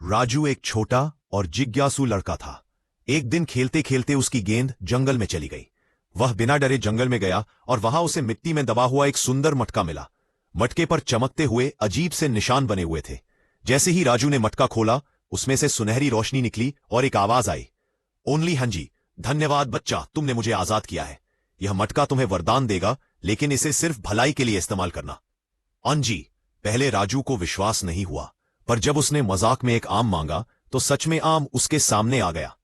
राजू एक छोटा और जिज्ञासु लड़का था। एक दिन खेलते खेलते उसकी गेंद जंगल में चली गई। वह बिना डरे जंगल में गया और वहां उसे मिट्टी में दबा हुआ एक सुंदर मटका मिला। मटके पर चमकते हुए अजीब से निशान बने हुए थे। जैसे ही राजू ने मटका खोला, उसमें से सुनहरी रोशनी निकली और एक आवाज आई, ओनली हंजी, धन्यवाद बच्चा, तुमने मुझे आजाद किया है। यह मटका तुम्हें वरदान देगा, लेकिन इसे सिर्फ भलाई के लिए इस्तेमाल करना। अंजी। पहले राजू को विश्वास नहीं हुआ, पर जब उसने मजाक में एक आम मांगा तो सच में आम उसके सामने आ गया।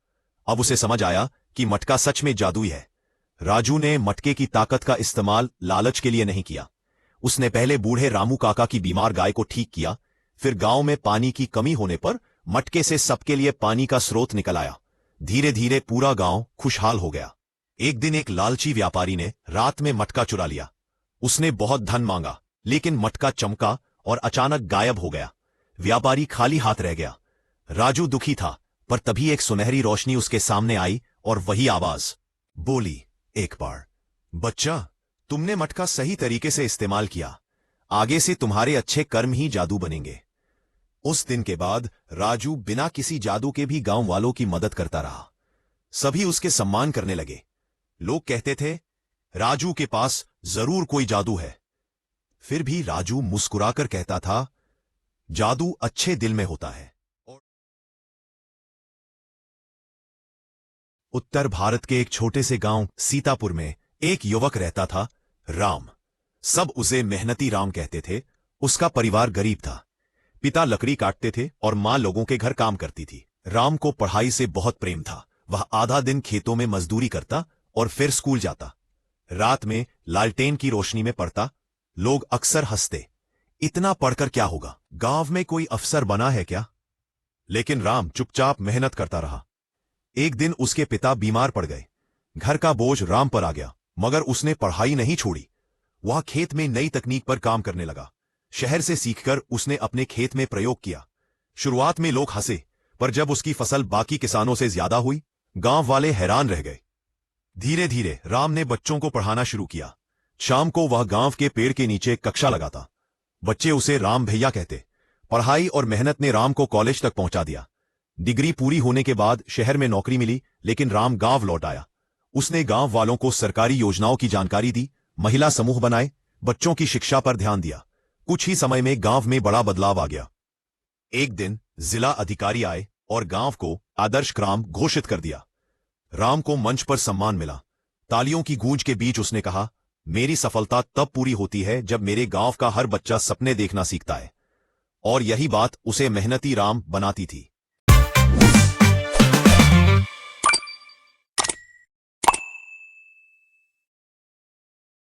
अब उसे समझ आया कि मटका सच में जादुई है। राजू ने मटके की ताकत का इस्तेमाल लालच के लिए नहीं किया। उसने पहले बूढ़े रामू काका की बीमार गाय को ठीक किया। फिर गांव में पानी की कमी होने पर मटके से सबके लिए पानी का स्रोत निकल आया। धीरे धीरे पूरा गांव खुशहाल हो गया। एक दिन एक लालची व्यापारी ने रात में मटका चुरा लिया। उसने बहुत धन मांगा, लेकिन मटका चमका और अचानक गायब हो गया। व्यापारी खाली हाथ रह गया। राजू दुखी था, पर तभी एक सुनहरी रोशनी उसके सामने आई और वही आवाज बोली, एक बार बच्चा, तुमने मटका सही तरीके से इस्तेमाल किया। आगे से तुम्हारे अच्छे कर्म ही जादू बनेंगे। उस दिन के बाद राजू बिना किसी जादू के भी गांव वालों की मदद करता रहा। सभी उसके सम्मान करने लगे। लोग कहते थे, राजू के पास जरूर कोई जादू है। फिर भी राजू मुस्कुराकर कहता था, जादू अच्छे दिल में होता है। उत्तर भारत के एक छोटे से गांव सीतापुर में एक युवक रहता था, राम। सब उसे मेहनती राम कहते थे। उसका परिवार गरीब था। पिता लकड़ी काटते थे और मां लोगों के घर काम करती थी। राम को पढ़ाई से बहुत प्रेम था। वह आधा दिन खेतों में मजदूरी करता और फिर स्कूल जाता। रात में लालटेन की रोशनी में पढ़ता। लोग अक्सर हंसते, इतना पढ़कर क्या होगा, गांव में कोई अफसर बना है क्या? लेकिन राम चुपचाप मेहनत करता रहा। एक दिन उसके पिता बीमार पड़ गए। घर का बोझ राम पर आ गया, मगर उसने पढ़ाई नहीं छोड़ी। वह खेत में नई तकनीक पर काम करने लगा। शहर से सीखकर उसने अपने खेत में प्रयोग किया। शुरुआत में लोग हंसे, पर जब उसकी फसल बाकी किसानों से ज्यादा हुई, गांव वाले हैरान रह गए। धीरे धीरे राम ने बच्चों को पढ़ाना शुरू किया। शाम को वह गांव के पेड़ के नीचे कक्षा लगाता। बच्चे उसे राम भैया कहते। पढ़ाई और मेहनत ने राम को कॉलेज तक पहुंचा दिया। डिग्री पूरी होने के बाद शहर में नौकरी मिली, लेकिन राम गांव लौट आया। उसने गांव वालों को सरकारी योजनाओं की जानकारी दी, महिला समूह बनाए, बच्चों की शिक्षा पर ध्यान दिया। कुछ ही समय में गांव में बड़ा बदलाव आ गया। एक दिन जिला अधिकारी आए और गांव को आदर्श ग्राम घोषित कर दिया। राम को मंच पर सम्मान मिला। तालियों की गूंज के बीच उसने कहा, मेरी सफलता तब पूरी होती है जब मेरे गांव का हर बच्चा सपने देखना सीखता है। और यही बात उसे मेहनती राम बनाती थी।